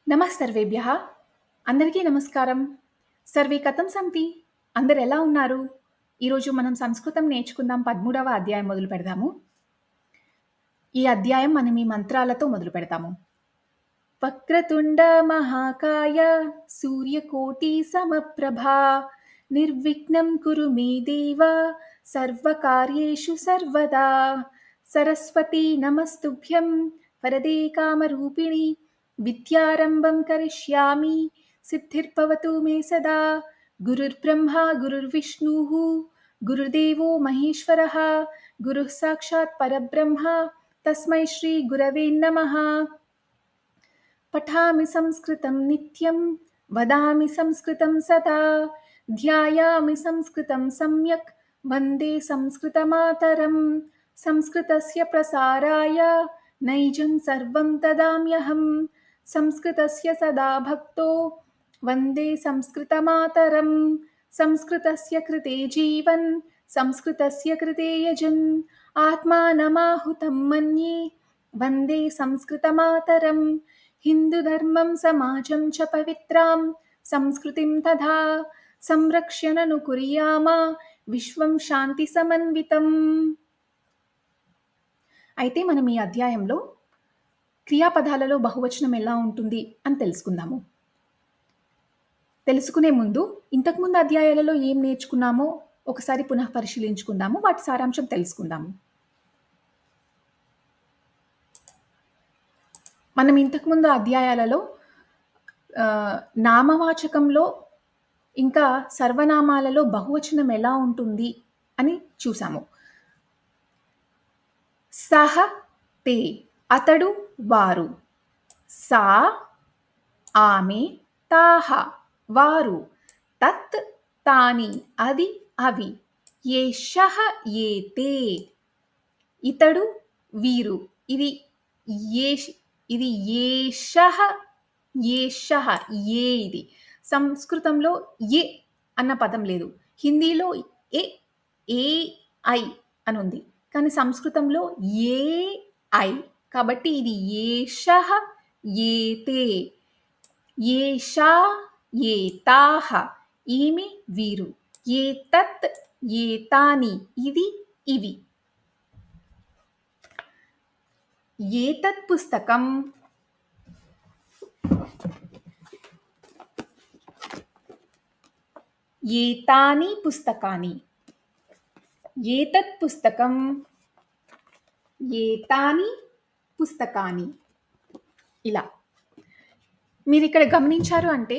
నమః సర్వేభ్యః. అందరికీ నమస్కారం. సర్వే కథం సంతి? అందరూ ఎలా ఉన్నారు? ఈరోజు మనం సంస్కృతం నేర్చుకుందాం. 13వ అధ్యాయం మొదలు పెడదాము. ఈ అధ్యాయం మనం ఈ మంత్రాలతో మొదలు పెడతాము. వక్రతుండ మహాకాయ సూర్యకోటి సమప్రభా నిర్విఘ్నం కురు మే దేవ సర్వకార్యేషు సర్వదా సరస్వతి నమస్తుభ్యం వరదే కామరూపిణి విద్యారంభం కరిష్యామి సిద్ధిర్భవతు మే సదా గురుర్బ్రహ్మా గురుర్విష్ణుః గురుర్దేవో మహేశ్వరः గురుః సాక్షాత్ పరబ్రహ్మ తస్మై శ్రీ గురవే నమః. పఠామి సంస్కృతం నిత్యం వదామి సంస్కృతం సదా ధ్యాయామి సంస్కృతం సమ్యక్ వందే సంస్కృతమాతరం సంస్కృతస్య ప్రసారాయ నైజం సర్వం దదామ్యహం సంస్కృతస్య సదా భక్తో వందే సంస్కృతమాతరం సంస్కృతస్య కృతే జీవన్ సంస్కృతస్య కృతే యజన్ ఆత్మానమాహుతం మన్యే వందే సంస్కృతమాతరం హిందూధర్మం సమాజం చ పవిత్రాం సంస్కృతిం తథా సంరక్ష్యనను కుర్యామ విశ్వం శాంతి సమన్వితం. అయితే మనం ఈ అధ్యాయంలో క్రియాపదాలలో బహువచనం ఎలా ఉంటుంది అని తెలుసుకుందాము. తెలుసుకునే ముందు ఇంతకుముందు అధ్యాయాలలో ఏం నేర్చుకున్నామో ఒకసారి పునః పరిశీలించుకుందాము. వాటి సారాంశం తెలుసుకుందాము. మనం ఇంతకుముందు అధ్యాయాలలో నామవాచకంలో ఇంకా సర్వనామాలలో బహువచనం ఎలా ఉంటుంది అని చూసాము. సహ తే అతడు వారు, సా ఆమె తాహ వారు, తత్ తాని అది అవి, ఏషః ఏతే ఇతడు వీరు, ఇది ఏషః ఏషః ఏ. ఇది సంస్కృతంలో ఏ అన్న పదం లేదు. హిందీలో ఏ ఏ ఐ అని ఉంది, కానీ సంస్కృతంలో ఏ ఐ. కాబట్టి ఇది ఏషః ఏతే, ఏషా ఏతాః ఈమె వీరు, ఏతత్ ఏతాని ఇది ఇవి. ఏతత్ పుస్తకం ఏతాని పుస్తకాని, ఏతత్ పుస్తకం ఏతాని పుస్తకాని. ఇలా మీరు ఇక్కడ గమనించారు అంటే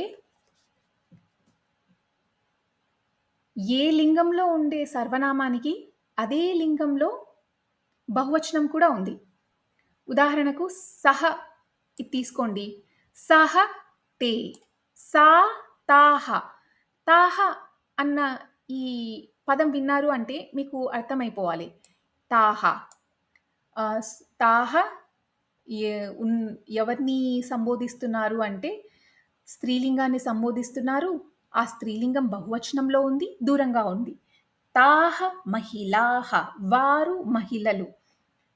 ఏ లింగంలో ఉండే సర్వనామానికి అదే లింగంలో బహువచనం కూడా ఉంది. ఉదాహరణకు సహ ఇది తీసుకోండి. సహ తే, సా తాహ. తాహ అన్న ఈ పదం విన్నారు అంటే మీకు అర్థమైపోవాలి. తాహ తాహ ఎవరిని సంబోధిస్తున్నారు అంటే స్త్రీలింగాన్ని సంబోధిస్తున్నారు. ఆ స్త్రీలింగం బహువచనంలో ఉంది, దూరంగా ఉంది. తాహ మహిళాహ వారు మహిళలు.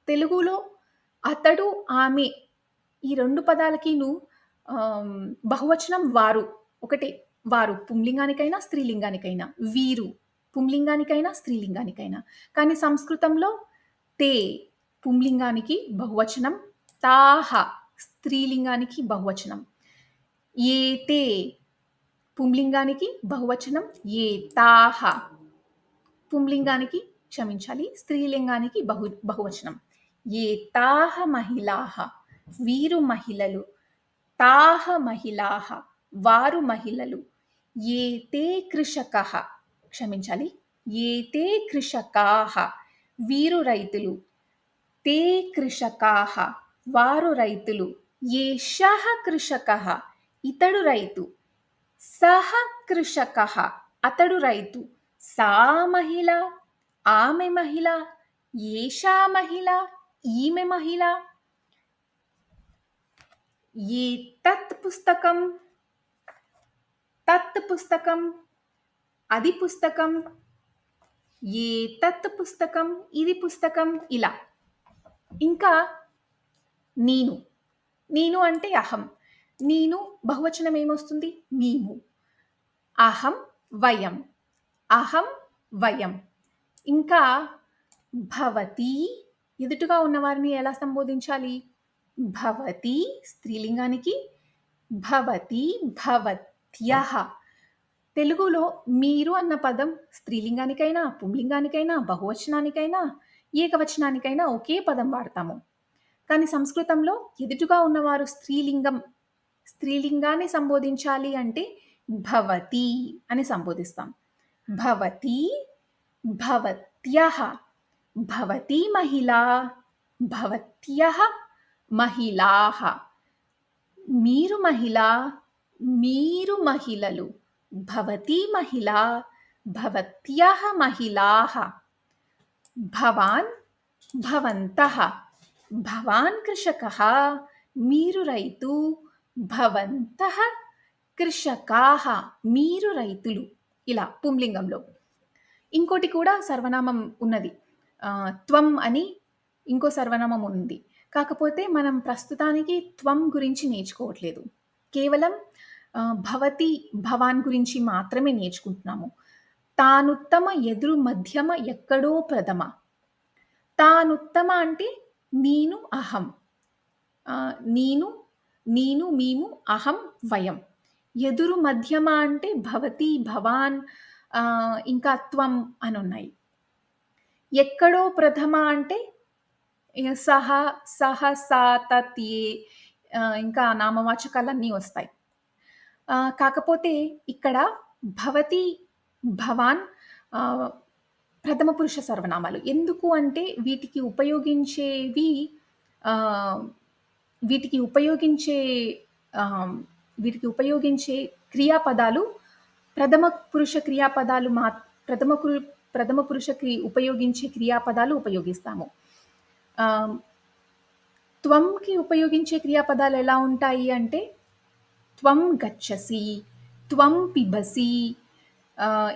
తెలుగులో అతడు ఆమె ఈ రెండు పదాలకిను బహువచనం వారు ఒకటే. వారు పుంలింగానికైనా స్త్రీలింగానికైనా, వీరు పుంలింగానికైనా స్త్రీలింగానికైనా. కానీ సంస్కృతంలో తే పుంలింగానికి బహువచనం, తాహ స్త్రీలింగానికి బహువచనం, ఏతే పుంలింగానికి బహువచనం, ఏతాహ పుంలింగానికి క్షమించాలి స్త్రీలింగానికి బహువచనం. ఏతాహ మహిళాహ వీరు మహిళలు, తాహ మహిళాహ వారు మహిళలు, ఏతే కృషకః క్షమించాలి ఏతే కృషకాః వీరు రైతులు, తే కృషకాః వారు రైతులు, ఏషః కృషకః ఇతడు రైతు, సహ కృషకః అతడు రైతు, సా మహిళ ఆమె మహిళ, ఏషా మహిళ ఈమె మహిళ. ఏతత్ పుస్తకం తత్ పుస్తకం అది పుస్తకం, ఏతత్ పుస్తకం ఇది పుస్తకం. ఇలా ఇంకా నేను, నేను అంటే అహం. నేను బహువచనం ఏమొస్తుంది? మేము. అహం, వయం. అహం, వయం. ఇంకా భవతి ఎదుటుగా ఉన్నవారిని ఎలా సంబోధించాలి? భవతి స్త్రీలింగానికి, భవతి, భవత్యః. తెలుగులో మీరు అన్న పదం స్త్రీలింగానికైనా, పుంలింగానికైనా, బహువచనానికైనా, ఏకవచనానికైనా ఒకే పదం వాడతాము. కానీ సంస్కృతంలో ఎదుటుగా ఉన్నవారు స్త్రీలింగాన్ని సంబోధించాలి అంటే భవతి అని సంబోధిస్తాం. భవతి, భవత్యః. భవతి మహిళా, భవత్యః మహిళాః. మీరు మహిళ, మీరు మహిళలు. భవతి మహిళా, భవత్యః మహిళాః. భవాన్, భవంతః. భవాన్ కృషకः, మీరు రైతు. భవంతః కృషకాః, మీరు రైతులు. ఇలా పుంలింగంలో. ఇంకోటి కూడా సర్వనామం ఉన్నది. త్వం అని ఇంకో సర్వనామం ఉంది. కాకపోతే మనం ప్రస్తుతానికి త్వం గురించి నేర్చుకోవట్లేదు. కేవలం భవతి, భవాన్ గురించి మాత్రమే నేర్చుకుంటున్నాము. తానుత్తమ, ఎదురు మధ్యమ, ఎక్కడో ప్రథమ. తానుత్తమ అంటే నేను, అహం. నేను, మేము, అహం, వయం. ఎదురు మధ్యమ అంటే భవతి, భవాన్, ఇంకా త్వం అని ఉన్నాయి. ఎక్కడో ప్రథమ అంటే సహ, సహ, సా, తత్, ఏ, ఇంకా నామవాచకాలన్నీ వస్తాయి. కాకపోతే ఇక్కడ భవతి, భవాన్ ప్రథమ పురుష సర్వనామాలు. ఎందుకు అంటే వీటికి ఉపయోగించేవి వీటికి ఉపయోగించే క్రియాపదాలు ప్రథమ పురుష క్రియాపదాలు ప్రథమ పురుషకి ఉపయోగించే క్రియాపదాలు ఉపయోగిస్తాము. త్వంకి ఉపయోగించే క్రియాపదాలు ఎలా ఉంటాయి అంటే త్వం గచ్చసి, త్వం పిబసి,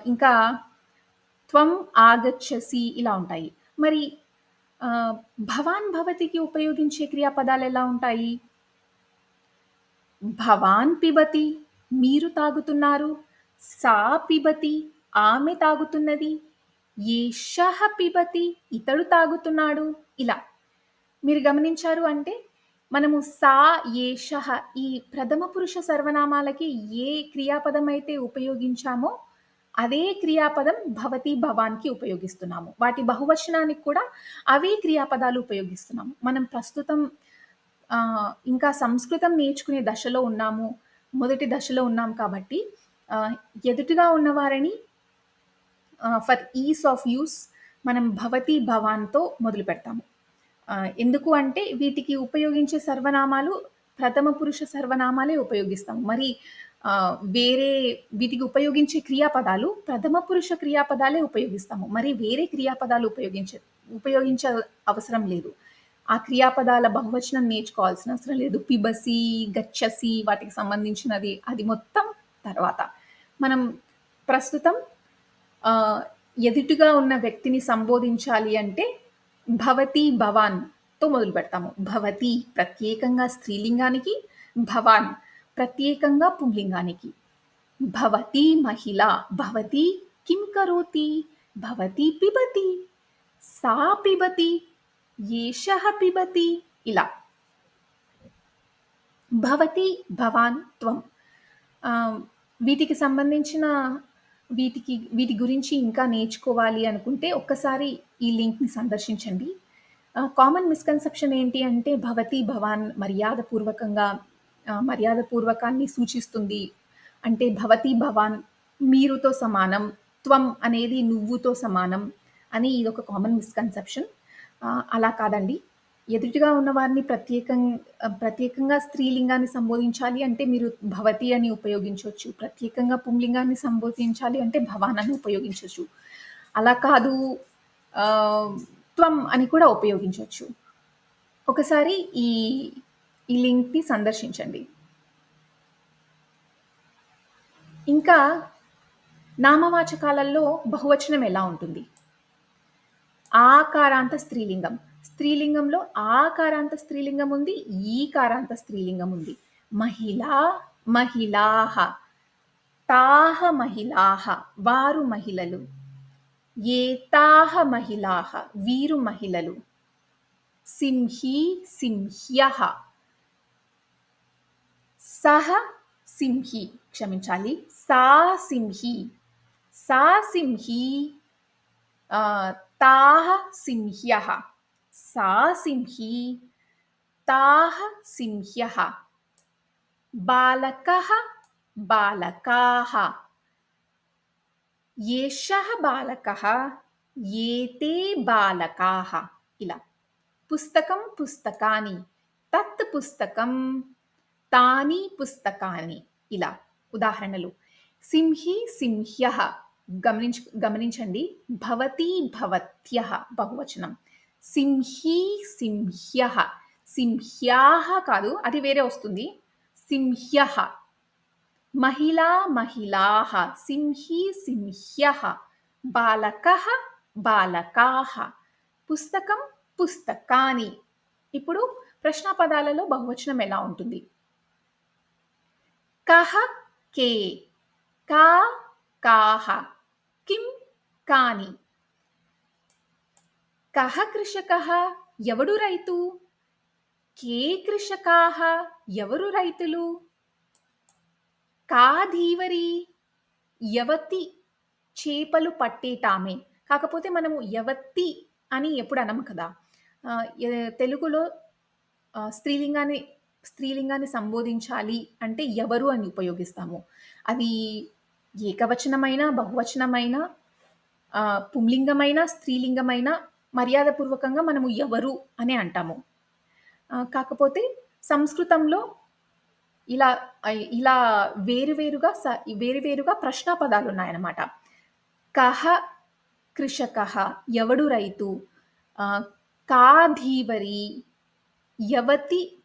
ఇంకా త్వం ఆగచ్చసి ఇలా ఉంటాయి. మరి భవాన్, భవతికి ఉపయోగించే క్రియాపదాలు ఎలా ఉంటాయి? భవాన్ పిబతి, మీరు తాగుతున్నారు. సా పిబతి, ఆమె తాగుతున్నది. ఏషః పిబతి, ఇతడు తాగుతున్నాడు. ఇలా మీరు గమనించారు అంటే మనము సా, ఏషః ఈ ప్రథమ పురుష సర్వనామాలకి ఏ క్రియాపదం అయితే ఉపయోగించామో అదే క్రియాపదం భవతి, భవాన్‌కి ఉపయోగిస్తున్నాము. వాటి బహువచనానికి కూడా అవే క్రియాపదాలు ఉపయోగిస్తున్నాము. మనం ప్రస్తుతం ఇంకా సంస్కృతం నేర్చుకునే దశలో ఉన్నాము. మొదటి దశలో ఉన్నాం కాబట్టి ఎదుటిగా ఉన్నవారిని ఫర్ ఈజ్ ఆఫ్ యూజ్ మనం భవతి, భవాన్‌తో మొదలుపెడతాము. ఎందుకు అంటే వీటికి ఉపయోగించే సర్వనామాలు ప్రథమ పురుష సర్వనామాలే ఉపయోగిస్తాము. మరి వేరే వీటికి ఉపయోగించే క్రియాపదాలు ప్రథమ పురుష క్రియాపదాలే ఉపయోగిస్తాము. మరి వేరే క్రియాపదాలు ఉపయోగించ అవసరం లేదు. ఆ క్రియాపదాల బహువచనం నేర్చుకోవాల్సిన అవసరం లేదు. పిబసి, గచ్చసి వాటికి సంబంధించినది అది మొత్తం తర్వాత. మనం ప్రస్తుతం ఎదుటిగా ఉన్న వ్యక్తిని సంబోధించాలి అంటే భవతి, భవాన్‌తో మొదలుపెడతాము. భవతి ప్రత్యేకంగా స్త్రీలింగానికి, భవాన్ ప్రత్యేకంగా పుంలింగానికి. భవతి మహిళ, భవతి కిం కరోతి, భవతి పిబతి, సా పిబతి, ఏషః పిబతి ఇలా. భవతి, భవాన్, త్వం. వీటికి సంబంధించిన వీటి గురించి ఇంకా నేర్చుకోవాలి అనుకుంటే ఒక్కసారి ఈ లింక్‌ని సందర్శించండి. కామన్ మిస్‌కన్సెప్షన్ ఏంటి అంటే భవతి, భవాన్ మర్యాదపూర్వకాన్ని సూచిస్తుంది. అంటే భవతి, భవాన్ మీరుతో సమానం. త్వం అనేది నువ్వుతో సమానం అని ఇదొక కామన్ మిస్‌కన్సెప్షన్. అలా కాదండి. ఎదుటిగా ఉన్నవారిని ప్రత్యేకంగా స్త్రీలింగాన్ని సంబోధించాలి అంటే మీరు భవతి అని ఉపయోగించొచ్చు. ప్రత్యేకంగా పుంలింగాన్ని సంబోధించాలి అంటే భవాన్ అని ఉపయోగించొచ్చు. అలా కాదు త్వం అని కూడా ఉపయోగించొచ్చు. ఒకసారి ఈ లింక్‌ని సందర్శించండి. ఇంకా నామవాచకాలలో బహువచనం ఎలా ఉంటుంది? ఆకారాంత స్త్రీలింగం. స్త్రీలింగంలో ఆకారాంత స్త్రీలింగం ఉంది, ఈకారాంత స్త్రీలింగం ఉంది. మహిళా మహిళాః తాః మహిళాః వారు మహిళలు ఏతాః మహిళాః వీరు మహిళలు సింహీ సింహ్యః సహ సింహి క్షమించాలి సా సింహి సా సింహి తాః సింహ్యః సా సింహి తాః సింహ్యః బాలకः బాలకాः ఏషः బాలకः ఏతే బాలకాः ఇలా పుస్తకం పుస్తకాని తత్ పుస్తకం తాని పుస్తకాని ఇలా ఉదాహరణలు సింహి సింహ్యః గమనించండి భవతి భవత్యః బహువచనం సింహి సింహ్యః సింహ్యాః కాదు అది వేరే వస్తుంది సింహ్యః మహిళా మహిళాః సింహి సింహ్యః బాలకः బాలకాः పుస్తకం పుస్తకాని ఇప్పుడు ప్రశ్న పదాలలో బహువచనం ఎలా ఉంటుంది కహ కే కా కాహ కిం కాని కహ కృషకః ఎవడు రైతు కే కృషకాః ఎవరు రైతులు కా ధీవరి యవతి చేపలు పట్టేటామె కాకపోతే మనము యవతి అని ఎప్పుడు అనము కదా తెలుగులో స్త్రీలింగాన్ని సంబోధించాలి అంటే ఎవరు అని ఉపయోగిస్తాము అది ఏకవచనమైన బహువచనమైన పుంలింగమైన స్త్రీలింగమైన మర్యాదపూర్వకంగా మనము ఎవరు అని అంటాము కాకపోతే సంస్కృతంలో ఇలా ఇలా వేరువేరుగా ప్రశ్న పదాలు ఉన్నాయన్నమాట కహ కృషకః ఎవడు రైతు కా ధీవరి యవతి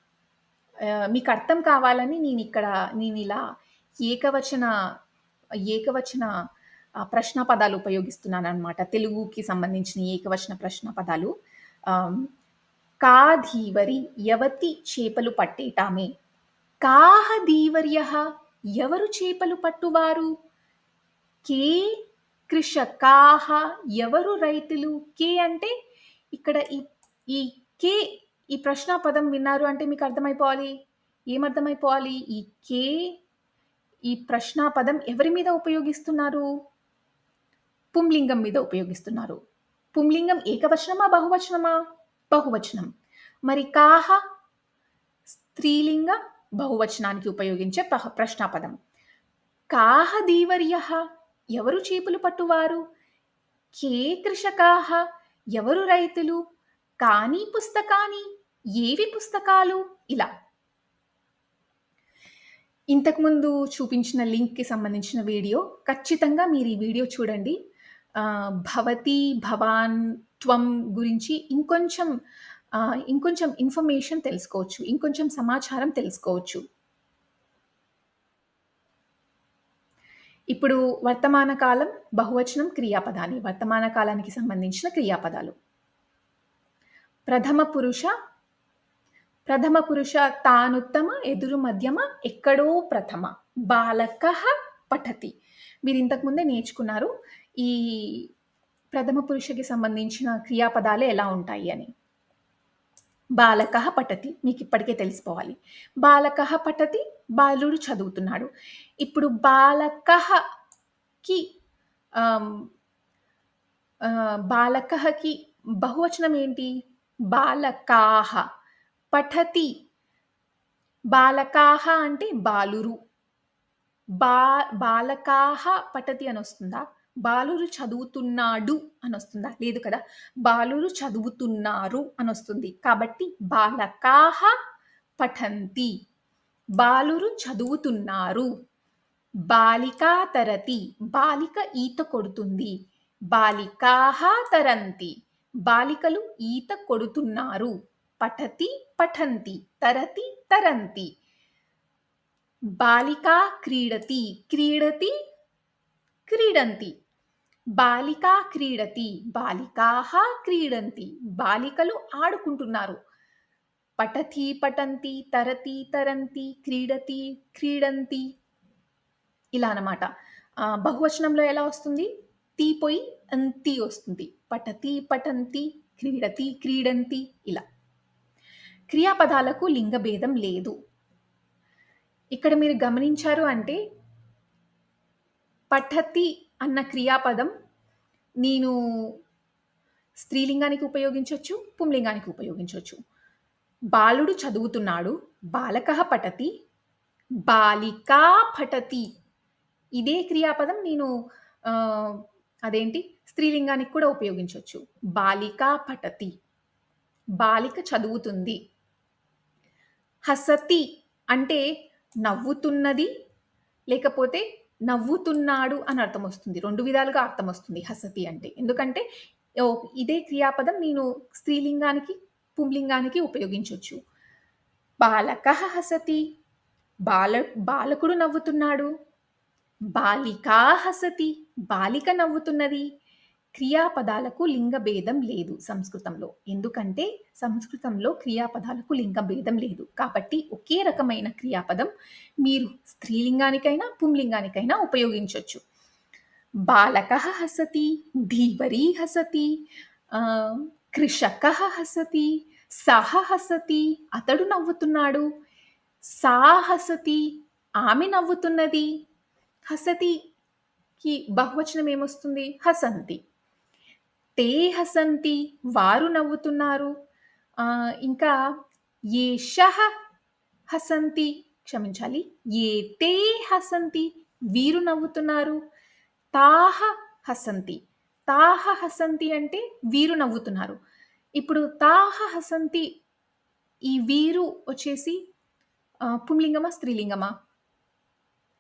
మీకు అర్థం కావాలని నేను ఇలా ఏకవచన ప్రశ్న పదాలు ఉపయోగిస్తున్నాను అనమాట తెలుగుకి సంబంధించిన ఏకవచన ప్రశ్న పదాలు కా ధీవరి యవతి చేపలు పట్టేటామే కాహ ధీవర్యః ఎవరు చేపలు పట్టువారు కే కృషకాః ఎవరు రైతులు కే అంటే ఇక్కడ ఈ కే ఈ ప్రశ్న పదం విన్నారు అంటే మీకు అర్థమైపోవాలి ఏమర్థమైపోవాలి ఈ కే ఈ ప్రశ్న పదం ఎవరి మీద ఉపయోగిస్తున్నారు పుంలింగం మీద ఉపయోగిస్తున్నారు పుంలింగం ఏకవచనమా బహువచనమా బహువచనం మరి కాహ స్త్రీలింగ బహువచనానికి ఉపయోగించే ప్రశ్న పదం కాహ ధీవర్యః ఎవరు చేపలు పట్టువారు కే కృషకాః ఎవరు రైతులు కాని పుస్తకాని ఏవి పుస్తకాలు ఇలా ఇంతకుముందు చూపించిన లింక్కి సంబంధించిన వీడియో ఖచ్చితంగా మీరు ఈ వీడియో చూడండి భవతి భవాన్ త్వం గురించి ఇంకొంచెం ఇన్ఫర్మేషన్ తెలుసుకోవచ్చు ఇంకొంచెం సమాచారం తెలుసుకోవచ్చు ఇప్పుడు వర్తమాన కాలం బహువచనం క్రియాపదాలు వర్తమాన కాలానికి సంబంధించిన క్రియాపదాలు ప్రథమ పురుష తానుత్తమ ఎదురు మధ్యమ ఎక్కడో ప్రథమ బాలకః పఠతి మీరు ఇంతకుముందే నేర్చుకున్నారు ఈ ప్రథమ పురుషకి సంబంధించిన క్రియాపదాలు ఎలా ఉంటాయి అని బాలకః పఠతి మీకు ఇప్పటికే తెలిసిపోవాలి బాలకః పఠతి బాలుడు చదువుతున్నాడు ఇప్పుడు బాలకఃకి బహువచనం ఏంటి బాలకాః పఠతి బాలకాః అంటే బాలురు బాలకాః పఠతి అని వస్తుందా బాలురు చదువుతున్నాడు అని వస్తుందా లేదు కదా బాలురు చదువుతున్నారు అని వస్తుంది కాబట్టి బాలకాః పఠంతి బాలురు చదువుతున్నారు బాలికా తరతి బాలిక ఈత కొడుతుంది బాలికాః తరంతి బాలికలు ఈత కొడుతున్నారు పఠతి పఠంతి తరతి తరంతి బాలికా క్రీడతి క్రీడతి క్రీడంతి బాలికా క్రీడతి బాలికాః క్రీడంతి బాలికలు ఆడుకుంటున్నారు పఠతి పఠంతి, తరతి తరంతి, క్రీడతి క్రీడంతి ఇలా అన్నమాట. బహువచనంలో ఎలా వస్తుంది? తి పోయి అంతి వస్తుంది. పఠతి పఠంతి, క్రీడతి క్రీడంతి ఇలా. క్రియాపదాలకు లింగ భేదం లేదు. ఇక్కడ మీరు గమనించారు అంటే పఠతి అన్న క్రియాపదం నేను స్త్రీలింగానికి ఉపయోగించొచ్చు, పుంలింగానికి ఉపయోగించొచ్చు. బాలుడు చదువుతున్నాడు, బాలకః పఠతి, బాలికా పఠతి. ఇదే క్రియాపదం నేను అదేంటి స్త్రీలింగానికి కూడా ఉపయోగించొచ్చు. బాలికా పఠతి, బాలిక చదువుతుంది. హసతి అంటే నవ్వుతున్నది, లేకపోతే నవ్వుతున్నాడు అని అర్థం వస్తుంది. 2 విధాలుగా అర్థం వస్తుంది హసతి అంటే. ఎందుకంటే ఇదే క్రియాపదం నేను స్త్రీలింగానికి, పుంలింగానికి ఉపయోగించొచ్చు. బాలకః హసతి, బాలకుడు నవ్వుతున్నాడు. బాలికా హసతి, బాలిక నవ్వుతున్నది. క్రియాపదాలకు లింగ భేదం లేదు సంస్కృతంలో. ఎందుకంటే సంస్కృతంలో క్రియాపదాలకు లింగ భేదం లేదు. కాబట్టి ఒకే రకమైన క్రియాపదం మీరు స్త్రీలింగానికైనా, పుంలింగానికైనా ఉపయోగించొచ్చు. బాలకః హసతి, ధీవరీ హసతి, కృషకః హసతి, సహ హసతి, అతడు నవ్వుతున్నాడు. సా హసతి, ఆమె నవ్వుతున్నది. హసతికి బహువచనం ఏమొస్తుంది? హసంతి. తే హసంతి, వారు నవ్వుతున్నారు. ఇంకా ఏషః హసంతి, క్షమించాలి, ఏతే హసంతి, వీరు నవ్వుతున్నారు. తాహ హసంతి, తాహ హసంతి అంటే వీరు నవ్వుతున్నారు. ఇప్పుడు తాహ హసంతి ఈ వీరు వచ్చేసి పుంలింగమా, స్త్రీలింగమా?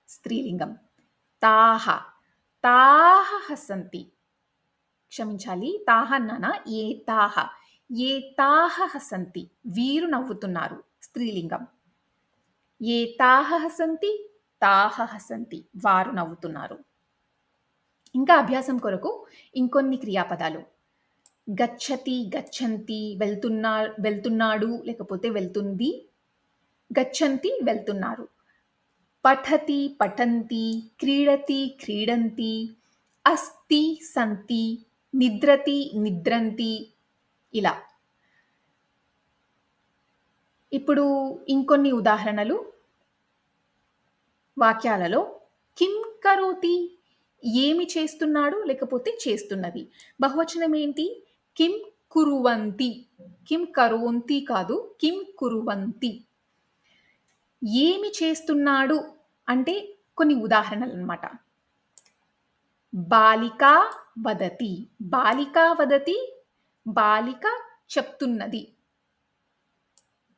స్త్రీలింగం. తాహ, తాహ హసంతి, క్షమించాలి, తాహ అన్నానా? ఏతాహ, ఏతాహ హసంతి, వీరు నవ్వుతున్నారు. స్త్రీలింగం. ఏతాహ హసంతి, తాహ హసంతి, వారు నవ్వుతున్నారు. ఇంకా అభ్యాసం కొరకు ఇంకొన్ని క్రియాపదాలు. గచ్చతి, గచ్చంతి, వెళ్తున్నాడు లేకపోతే వెళ్తుంది. గచ్చంతి, వెళ్తున్నారు. పఠతి, పఠంతి, క్రీడతి, క్రీడంతి, అస్తి, సంతి, నిద్రతి, నిద్రంతి ఇలా. ఇప్పుడు ఇంకొన్ని ఉదాహరణలు వాక్యాలలో. కిం కరోతి, ఏమి చేస్తున్నాడు లేకపోతే చేస్తున్నది. బహువచనం ఏంటి? కిం కురువంతి. కిం కరోంతి కాదు, కిం కురువంతి. ఏమి చేస్తున్నాడు అంటే కొన్ని ఉదాహరణలు అన్నమాట. బాలికా వదతి, బాలికా వదతి, బాలిక చెప్తున్నది.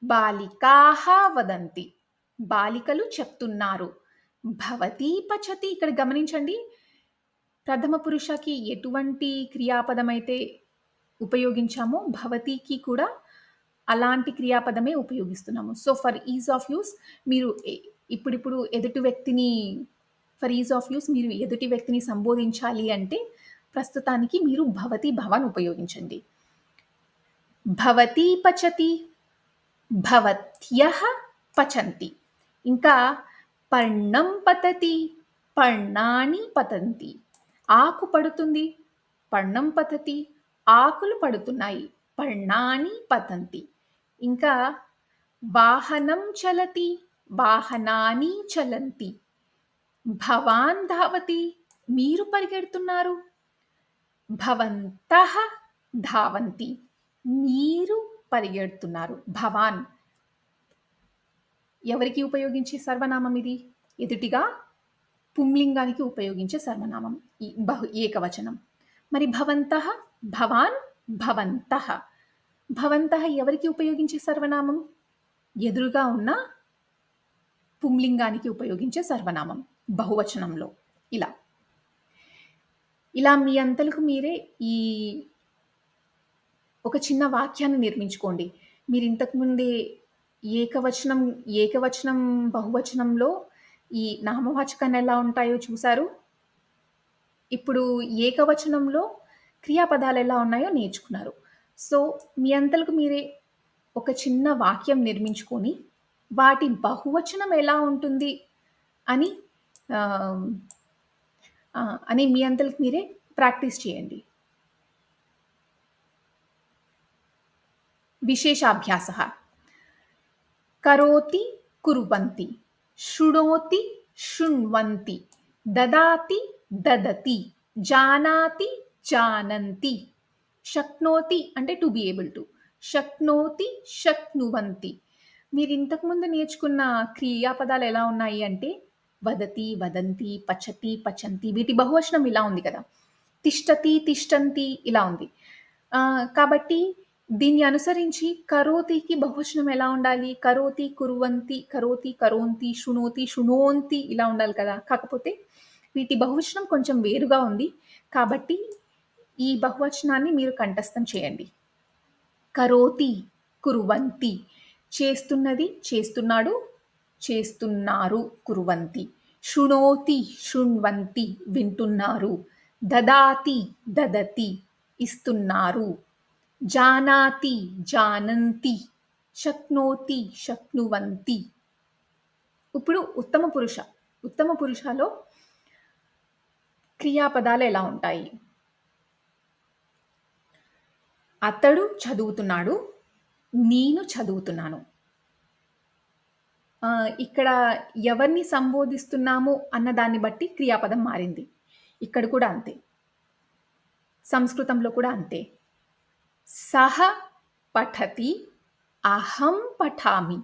బాలికాః వదంతి, బాలికలు చెప్తున్నారు. భవతి పచతి, ఇక్కడ గమనించండి, ప్రథమ పురుషకి ఎటువంటి క్రియాపదం అయితే ఉపయోగించామో భవతికి కూడా అలాంటి క్రియాపదమే ఉపయోగిస్తున్నాము. So for is of use మీరు ఇప్పుడు ఎదుటి వ్యక్తిని మీరు ఎదుటి వ్యక్తిని సంబోధించాలి అంటే ప్రస్తుతానికి మీరు భవతి భవాన్ ఉపయోగించండి. భవతి పచతి, భవత్యః పచంతి. ఇంకా పర్ణం పతతి, పర్ణాని పతంతి. ఆకు పడుతుంది, పర్ణం పతతి, ఆకులు పడుతున్నాయి. పర్ణాని పతంతి. ఇంకా వాహనం చలతి, వాహనాని చలంతి. భవాన్ ధావతి, మీరు పరిగెడుతున్నారు. భవంతః ధావంతి, మీరు పరిగెడుతున్నారు. భవాన్ ఎవరికి ఉపయోగించే సర్వనామం ఇది? ఎదుటిగా పుంలింగానికి ఉపయోగించే సర్వనామం, ఏకవచనం. మరి భవంతః, భవాన్, భవంతః. భవంతః ఎవరికి ఉపయోగించే సర్వనామం? ఎదురుగా ఉన్న పుంలింగానికి ఉపయోగించే సర్వనామం బహువచనంలో. ఇలా మీ అంతలకు మీరే ఈ ఒక చిన్న వాక్యాన్ని నిర్మించుకోండి. మీరు ఇంతకుముందే ఏకవచనం బహువచనంలో ఈ నామవాచకాలు ఎలా ఉంటాయో చూసారు. ఇప్పుడు ఏకవచనంలో క్రియాపదాలు ఎలా ఉన్నాయో నేర్చుకున్నారు. సో మీ అంతలకు మీరే ఒక చిన్న వాక్యం నిర్మించుకొని, వాటి బహువచనం ఎలా ఉంటుంది అని ఆహ్, అని మీ అంతలకు మీరే ప్రాక్టీస్ చేయండి. విశేషాభ్యాసः కరోతి కుర్వంతి, శృణోతి శృణ్వంతి, దదాతి దదతి, జానాతి జానంతి, శక్నోతి అంటే టు బి ఏబుల్ టు, శక్నోతి శక్నువంతి. మీరు ఇంతకుముందు నేర్చుకున్న క్రియాపదాలు ఎలా ఉన్నాయి అంటే వదతి, వదంతి, పచతి, పచంతి, వీటి బహువచనం ఇలా ఉంది కదా! తిష్టతి, తిష్టంతి ఇలా ఉంది. కాబట్టి దీన్ని అనుసరించి కరోతికి బహువచనం ఎలా ఉండాలి? కరోతి, కుర్వంతి, కరోతి, కరోంతి, శృణోతి, శృణోంతి ఇలా ఉండాలి కదా! కాకపోతే వీటి బహువచనం కొంచెం వేరుగా ఉంది. కాబట్టి ఈ బహువచనాన్ని మీరు కంఠస్థం చేయండి. కరోతి, కుర్వంతి, చేస్తున్నది, చేస్తున్నాడు, చేస్తున్నారు, కుర్వంతి. శృణోతి, శృణ్వంతి, వింటున్నారు. దదాతి, దదతి, ఇస్తున్నారు. జానాతి, జానంతి, శక్నోతి, శక్నువంతి. ఇప్పుడు ఉత్తమ పురుష. ఉత్తమ పురుషలో క్రియాపదాలు ఎలా ఉంటాయి? అతడు చదువుతున్నాడు. నేను చదువుతున్నాను. ఇక్కడ ఎవరిని సంబోధిస్తున్నాము అన్న దాన్ని బట్టి క్రియాపదం మారింది. ఇక్కడ కూడా అంతే. సంస్కృతంలో కూడా అంతే. సహ పఠతి, అహం పఠామి.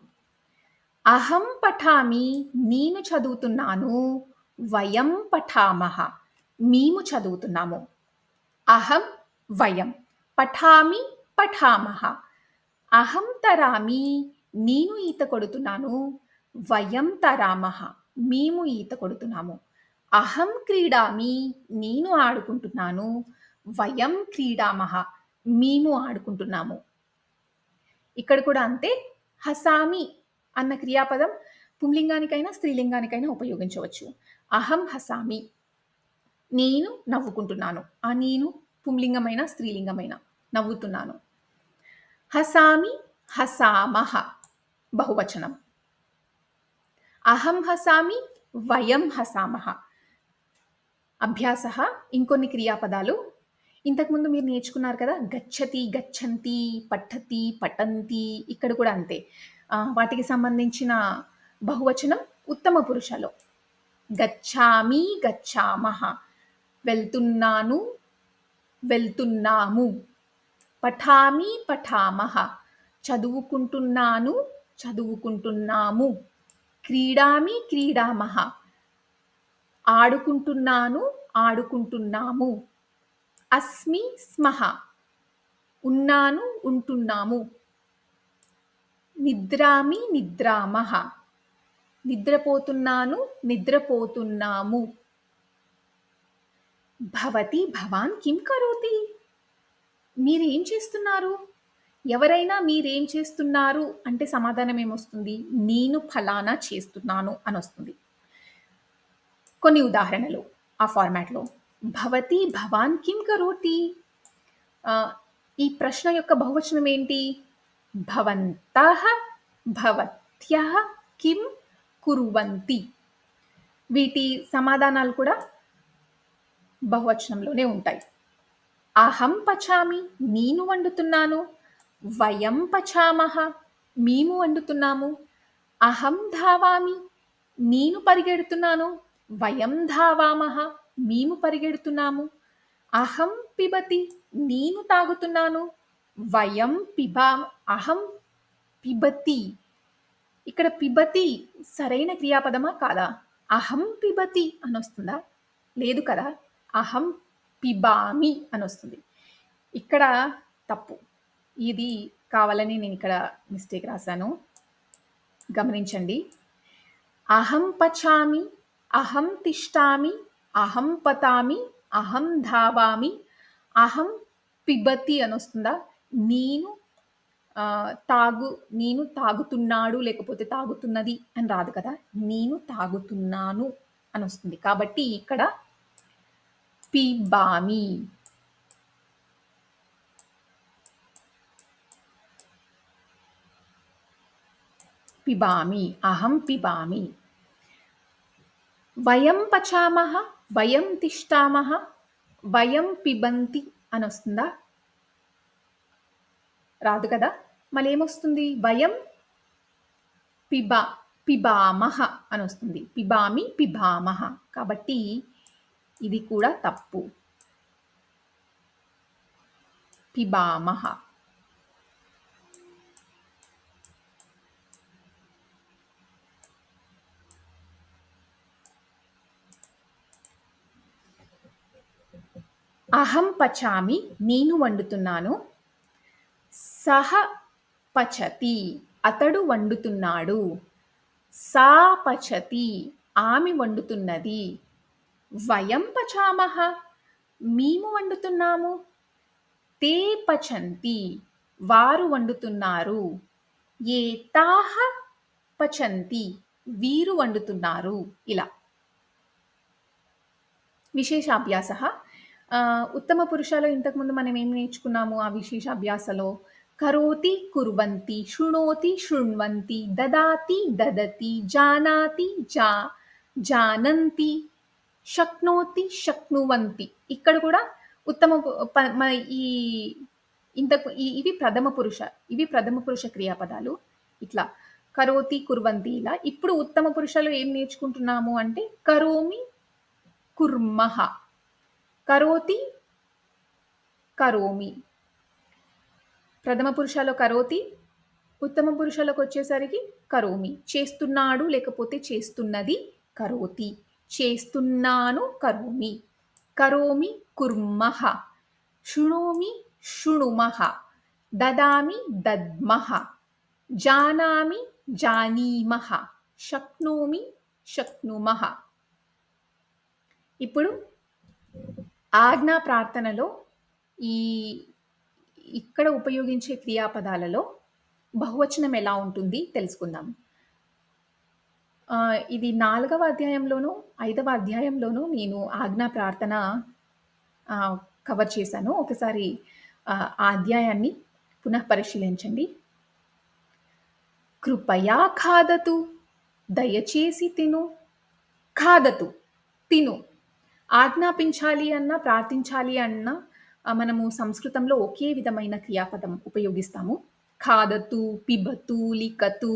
అహం పఠామి నేను చదువుతున్నాను. వయం పఠామః మేము చదువుతున్నాము. అహం వయం, పఠామి పఠామః. అహం తరామి నేను ఈత కొడుతున్నాను. వయం తరామః మేము ఈత కొడుతున్నాము. అహం క్రీడామి నేను ఆడుకుంటున్నాను. వయం క్రీడామః మేము ఆడుకుంటున్నాము. ఇక్కడ కూడా అంతే. హసామి అన్న క్రియాపదం పుంలింగానికైనా స్త్రీలింగానికైనా ఉపయోగించవచ్చు. అహం హసామి నేను నవ్వుకుంటున్నాను. ఆ నేను పుంలింగమైన స్త్రీలింగమైన నవ్వుతున్నాను. హసామి హసామః బహువచనం. అహం హసామి వయం హసామః. అభ్యాసః ఇంకొన్ని క్రియాపదాలు ఇంతకుముందు మీరు నేర్చుకున్నారు కదా! గచ్చతి, గచ్చంతి, పఠతి, పఠంతి ఇక్కడ కూడా అంతే. వాటికి సంబంధించిన బహువచనం ఉత్తమ పురుషలో. గచ్చామి, గచ్చామః వెళ్తున్నాను, వెళ్తున్నాము. పఠామి, పఠామః చదువుకుంటున్నాను, చదువుకుంటున్నాము. క్రీడామి, క్రీడామః ఆడుకుంటున్నాను, ఆడుకుంటున్నాము. అస్మి, స్మః ఉన్నాను, ఉంటున్నాము. నిద్రామి, నిద్రామః నిద్రపోతున్నాను, నిద్రపోతున్నాము. భవతి, భవాన్ కిం కరోతి మీరేం చేస్తున్నారు? ఎవరైనా మీరేం చేస్తున్నారు అంటే సమాధానం ఏమొస్తుంది? నేను ఫలానా చేస్తున్నాను అనొస్తుంది. కొన్ని ఉదాహరణలు ఆ ఫార్మాట్‌లో. భవతి, భవాన్ కిం కరోతి? ఈ ప్రశ్న యొక్క బహువచనం ఏంటి? భవంతః, భవత్యః కిం కుర్వంతి? వీటి సమాధానాలు కూడా బహువచనంలోనే ఉంటాయి. అహం పచామి నేను వండుతున్నాను. వయం పచామః మేము వండుతున్నాము. అహం ధావామి నేను పరిగెడుతున్నాను. వయం ధావామః మేము పరిగెడుతున్నాము. అహం పిబతి నేను తాగుతున్నాను. అహం పిబతి. ఇక్కడ పిబతి సరైన క్రియాపదమా కాదా? అహం పిబతి అనొస్తుందా? లేదు కదా! అహం పిబామి అనొస్తుంది. ఇక్కడ తప్పు. ఇది కావాలని నేనిక్కడ మిస్టేక్ రాశాను. గమనించండి. అహం పచామి, అహం తిష్టామి, అహం పతామి, అహం ధావామి, అహం పిబతి అనొస్తుందా? నేను తాగుతున్నాడు లేకపోతే తాగుతున్నది అని రాదు కదా! నేను తాగుతున్నాను అనొస్తుంది. కాబట్టి ఇక్కడ పిబామి. పిబామి, అహం పిబామి. వయం పచామః, వయం తిష్టామః, వయం పిబంతి అనొస్తుందా? రాదు కదా! మళ్ళేమొస్తుంది? వయం పిబామః అనొస్తుంది. పిబామి, పిబామః. కాబట్టి ఇది కూడా తప్పు. పిబామః. అహం పచామి, నేను వండుతున్నాను. సహ పచతి, అతడు వండుతున్నాడు. సా పచతి, ఆమె వండుతున్నది. వయం పచామః, మేము వండుతున్నాము. తే పచంతి, వారు వండుతున్నారు. ఏతాః పచంతి, వీరు వండుతున్నారు. ఇలా. విశేషాభ్యాసः. ఉత్తమ పురుషాలో ఇంతకుముందు మనం ఏం నేర్చుకున్నాము ఆ విశేషాభ్యాసలో? కరోతి, కుర్వంతి, శృణోతి, శృణ్వంతి, దదాతి, దదతి, జానాతి, జానంతి, శక్నోతి, శక్నువంతి. ఇక్కడ కూడా ఉత్తమ ఇవి ప్రథమ పురుష క్రియాపదాలు. ఇట్లా కరోతి, కుర్వంతి ఇలా. ఇప్పుడు ఉత్తమ పురుషలో ఏం నేర్చుకుంటున్నాము అంటే కరోమి, కుర్మః. కరోతి, కరోమి. ప్రథమ పురుషాలో కరోతి, ఉత్తమ పురుషాలకు వచ్చేసరికి కరోమి. చేస్తున్నాడు లేకపోతే చేస్తున్నది కరోతి. చేస్తున్నాను కరోమి. కరోమి కుర్మః. శృణోమి శృణుమః. దదామి దద్మః. జానామి జానీమః. శక్నోమి శక్నుమః. ఇప్పుడు ఆజ్ఞా ప్రార్థనలో ఇక్కడ ఉపయోగించే క్రియాపదాలలో బహువచనం ఎలా ఉంటుంది తెలుసుకుందాం. ఇది 4వ అధ్యాయంలోనూ 5వ అధ్యాయంలోనూ నేను ఆజ్ఞా ప్రార్థన కవర్ చేశాను. ఒకసారి ఆ అధ్యాయాన్ని పునః పరిశీలించండి. కృపయా ఖాదతు, దయచేసి తిను. ఖాదతు, తిను. ఆజ్ఞాపించాలి అన్నా ప్రార్థించాలి అన్నా మనము సంస్కృతంలో ఒకే విధమైన క్రియాపదం ఉపయోగిస్తాము. ఖాదతు, పిబతు, లిఖతు.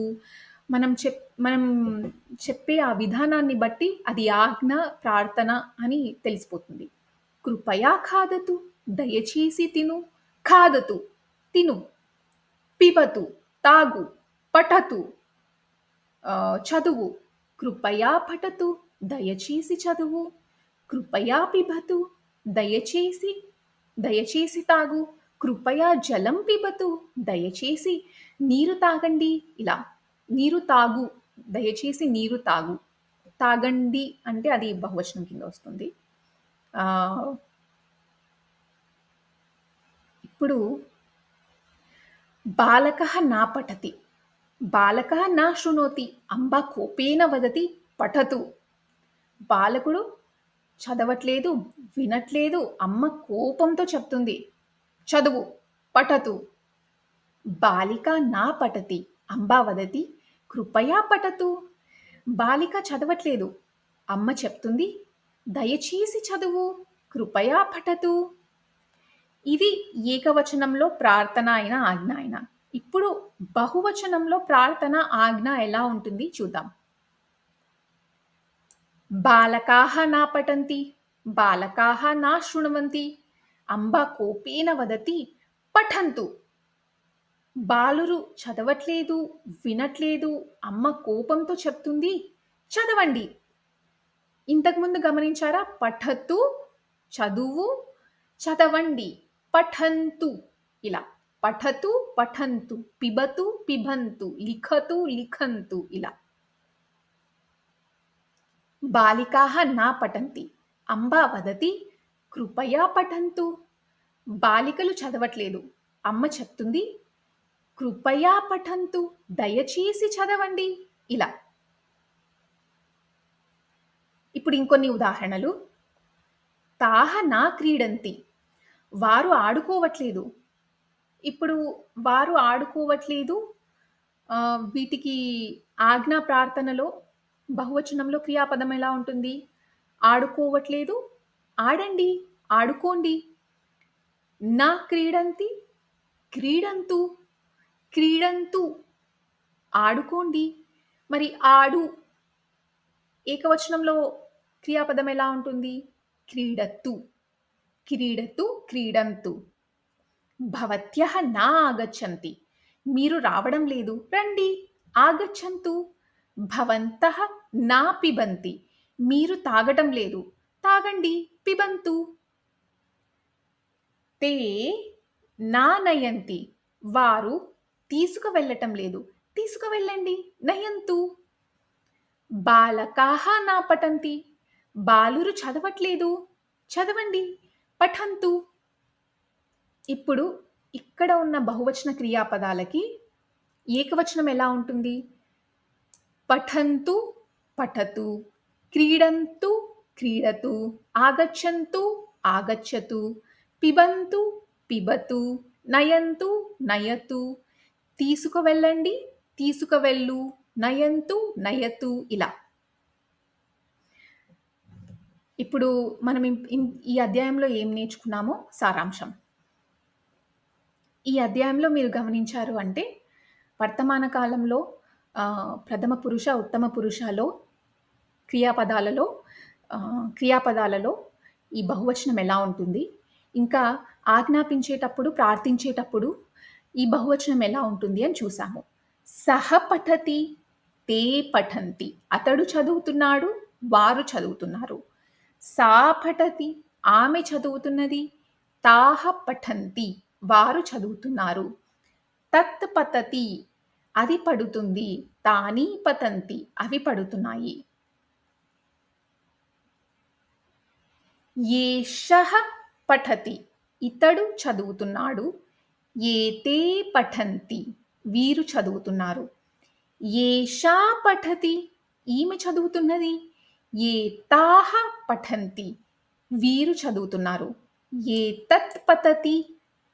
మనం చెప్పే ఆ విధానాన్ని బట్టి అది ఆజ్ఞ, ప్రార్థన అని తెలిసిపోతుంది. కృపయా ఖాదతు, దయచేసి తిను. ఖాదతు, తిను. పిబతు, తాగు. పఠతు, చదువు. కృపయా పఠతు, దయచేసి చదువు. కృపయా పిబతు, దయచేసి తాగు. కృపయా జలం పిబతు, దయచేసి నీరు తాగండి. ఇలా నీరు తాగు, దయచేసి నీరు తాగు. తాగండి అంటే అది బహువచనం కింద వస్తుంది. ఇప్పుడు బాలకః నా పఠతి, బాలకః నా శృణోతి, అంబ కోపేన వదతి పఠతు. బాలకుడు చదవట్లేదు, వినట్లేదు, అమ్మ కోపంతో చెప్తుంది చదువు, పఠతు. బాలిక నా పఠతి, అంబ వదతి కృపయా పఠతు. బాలిక చదవట్లేదు, అమ్మ చెప్తుంది దయచేసి చదువు, కృపయా పఠతు. ఇది ఏకవచనంలో ప్రార్థన అయిన ఆజ్ఞ అయిన. ఇప్పుడు బహువచనంలో ప్రార్థన ఆజ్ఞ ఎలా ఉంటుంది చూద్దాం. బాలకాః నా పఠంతి, బాలకాః నా శృణ్వంతి, అంబ కోపేన వదతి పఠంతు. బాలురు చదవట్లేదు, వినట్లేదు, అమ్మ కోపంతో చెప్తుంది చదవండి. ఇంతకుముందు గమనించారా? పఠతు చదువు, చదవండి. పఠంతు ఇలా. పఠతు పఠంతు, పిబతు పిబంతు, లిఖతు లిఖంతు ఇలా. బాలికాః నా పఠంతి, అంబ వదతి కృపయా పఠంతు. బాలికలు చదవట్లేదు, అమ్మ చెప్తుంది కృపయా పఠంతు, దయచేసి చదవండి ఇలా. ఇప్పుడు ఇంకొన్ని ఉదాహరణలు. తాహ నా క్రీడంతి, వారు ఆడుకోవట్లేదు. ఇప్పుడు వారు ఆడుకోవట్లేదు వీటికి ఆజ్ఞా ప్రార్థనలో బహువచనంలో క్రియాపదం ఎలా ఉంటుంది? ఆడుకోవట్లేదు, ఆడండి, ఆడుకోండి. నా క్రీడంతి, క్రీడంతు, క్రీడంతు, ఆడుకోండి. మరి ఆడు ఏకవచనంలో క్రియాపదం ఎలా ఉంటుంది? క్రీడతు, క్రీడతు, క్రీడంతు. భవత్యః నా ఆగచ్చంతి. మీరు రావడం లేదు. రండి. ఆగచ్చంతు. భవంతః నా పిబంతి. మీరు తాగటం లేదు. తాగండి. పిబంతు. తే నా నయంతి. వారు తీసుకువెళ్ళటం లేదు. తీసుకువెళ్ళండి. నయంతు. బాలకాః నా పఠంతి. బాలురు చదవట్లేదు. చదవండి. పఠంతు. ఇప్పుడు ఇక్కడ ఉన్న బహువచన క్రియాపదాలకి ఏకవచనం ఎలా ఉంటుంది? పఠంతు, పఠతు, క్రీడంతు, క్రీడతు, ఆగచ్చంతు, ఆగచ్చతు, పిబంతు, పిబతు, నయంతు, నయతు, తీసుకువెళ్ళండి, తీసుకువెళ్ళు, నయంతు, నయతు ఇలా. ఇప్పుడు మనం ఈ అధ్యాయంలో ఏం నేర్చుకున్నామో సారాంశం. ఈ అధ్యాయంలో మీరు గమనించారు అంటే వర్తమాన కాలంలో ప్రథమ పురుష, ఉత్తమ పురుషలో క్రియాపదాలలో ఈ బహువచనం ఎలా ఉంటుంది? ఇంకా ఆజ్ఞాపించేటప్పుడు, ప్రార్థించేటప్పుడు ఈ బహువచనం ఎలా ఉంటుంది అని చూసాము. సహ పఠతి, తే పఠంతి. అతడు చదువుతున్నాడు, వారు చదువుతున్నారు. సా పఠతి, ఆమె చదువుతున్నది. తాహ పఠంతి, వారు చదువుతున్నారు. తత్ పతతి, అది పడుతుంది. తాని పతంతి, అవి పడుతున్నాయి. ఏషః పఠతి, ఇతడు చదువుతున్నాడు. ఏతే పఠంతి, వీరు చదువుతున్నారు. ఏషా పఠతి, ఈమె చదువుతున్నది. ఏతాః పఠంతి, వీరు చదువుతున్నారు. ఏతత్ పతతి,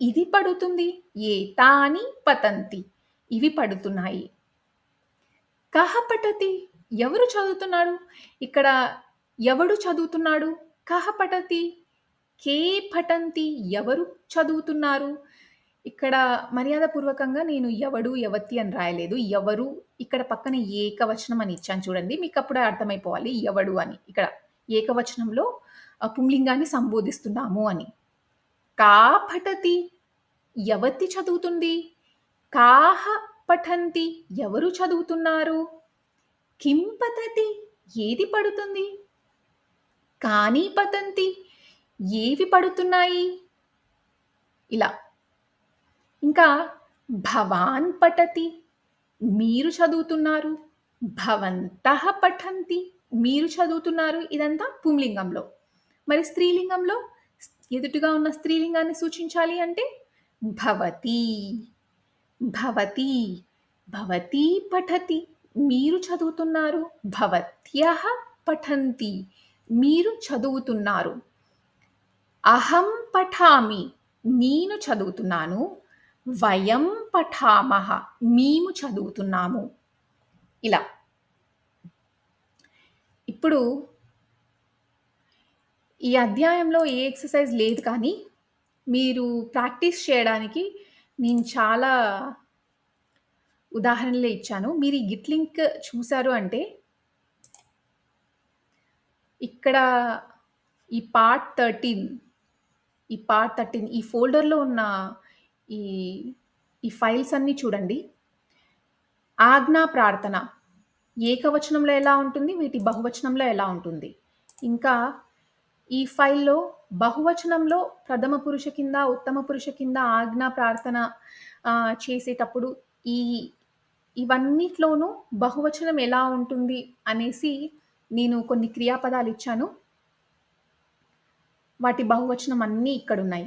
ఇది పడుతుంది. ఏతాని పతంతి, ఇవి పడుతున్నాయి. కహ పఠతి, ఎవరు చదువుతున్నాడు? ఇక్కడ ఎవడు చదువుతున్నాడు? కహ పఠతి. కే పఠంతి, ఎవరు చదువుతున్నారు? ఇక్కడ మర్యాదపూర్వకంగా నేను ఎవడు, యవతి అని రాయలేదు. ఎవరు ఇక్కడ పక్కన ఏకవచనం అని ఇచ్చాను చూడండి. మీకు అప్పుడే అర్థమైపోవాలి ఎవడు అని. ఇక్కడ ఏకవచనంలో పుంలింగాన్ని సంబోధిస్తున్నాము అని. కా పఠతి, యవతి చదువుతుంది. కాహ పఠంతి, ఎవరు చదువుతున్నారు? కిం పతతి, ఏది పడుతుంది? కాని పతంతి, ఏవి పడుతున్నాయి? ఇలా. ఇంకా భవాన్ పఠతి, మీరు చదువుతున్నారు. భవంతః పఠంతి, మీరు చదువుతున్నారు. ఇదంతా పుంలింగంలో. మరి స్త్రీలింగంలో ఎదుటిగా ఉన్న స్త్రీలింగాన్ని సూచించాలి అంటే భవతి, భవతి, భవతి పఠతి, మీరు చదువుతున్నారు. భవత్యః పఠంతి, మీరు చదువుతున్నారు. అహం పఠామి, నేను చదువుతున్నాను. వయం పఠామః, మేము చదువుతున్నాము. ఇలా. ఇప్పుడు ఈ అధ్యాయంలో ఏ ఎక్సర్సైజ్ లేదు కానీ మీరు ప్రాక్టీస్ చేయడానికి నేను చాలా ఉదాహరణలే ఇచ్చాను. మీరు ఈ గిట్ లింక్ చూసారు అంటే ఇక్కడ ఈ పార్ట్ 13 ఈ ఫోల్డర్‌లో ఉన్న ఈ ఈ ఫైల్స్ అన్నీ చూడండి. ఆజ్ఞా ప్రార్థన ఏకవచనంలో ఎలా ఉంటుంది? వీటి బహువచనంలో ఎలా ఉంటుంది? ఇంకా ఈ ఫైల్‌లో బహువచనంలో ప్రథమ పురుష కింద, ఉత్తమ పురుష కింద ఆజ్ఞా ప్రార్థన చేసేటప్పుడు ఇవన్నిట్లోనూ బహువచనం ఎలా ఉంటుంది అనేసి నేను కొన్ని క్రియాపదాలు ఇచ్చాను. వాటి బహువచనం అన్నీ ఇక్కడున్నాయి.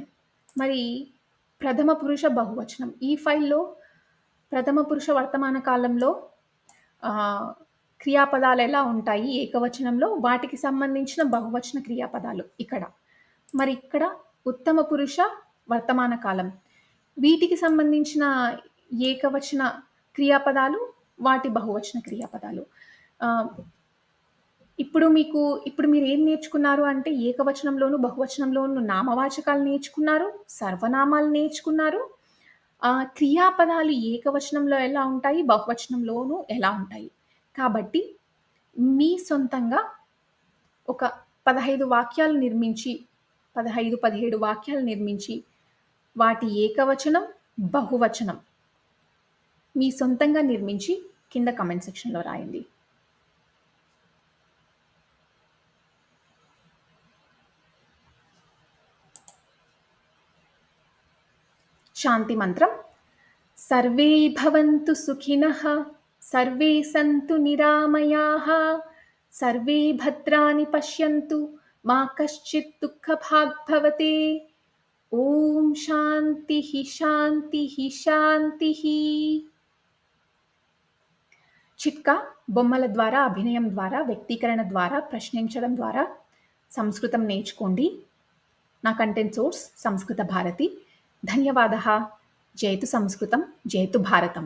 మరి ప్రథమ పురుష బహువచనం ఈ ఫైల్‌లో ప్రథమ పురుష వర్తమాన కాలంలో క్రియాపదాలు ఎలా ఉంటాయి ఏకవచనంలో, వాటికి సంబంధించిన బహువచన క్రియాపదాలు ఇక్కడ. మరి ఇక్కడ ఉత్తమ పురుష వర్తమాన కాలం వీటికి సంబంధించిన ఏకవచన క్రియాపదాలు, వాటి బహువచన క్రియాపదాలు. ఆహ్, ఇప్పుడు మీరేం నేర్చుకున్నారు అంటే ఏకవచనంలోను, బహువచనంలోను నామవాచకాలు నేర్చుకున్నారు, సర్వనామాలు నేర్చుకున్నారు. క్రియాపదాలు ఏకవచనంలో ఎలా ఉంటాయి, బహువచనంలోను ఎలా ఉంటాయి. కాబట్టి మీ సొంతంగా ఒక 15 వాక్యాలు నిర్మించి 15, 17 వాక్యాలు నిర్మించి వాటి ఏకవచనం, బహువచనం మీ సొంతంగా నిర్మించి కింద కామెంట్ సెక్షన్‌లో రాయండి. శాంతి మంత్రం. సర్వే భవంతు సుఖినః, సర్వే సంతు నిరామయాః, సర్వే భద్రాణి పశ్యంతు, మా కశ్చిత్ దుఃఖభాగ్ భవతే. ఓం శాంతిః శాంతిః శాంతిః. చిట్కా: బొమ్మల ద్వారా, అభినయం ద్వారా, వ్యక్తీకరణ ద్వారా, ప్రశ్నించడం ద్వారా సంస్కృతం నేర్చుకోండి. నా కంటెంట్ సోర్స్ సంస్కృత భారతి. ధన్యవాదः. జయతు సంస్కృతం, జయతు భారతం.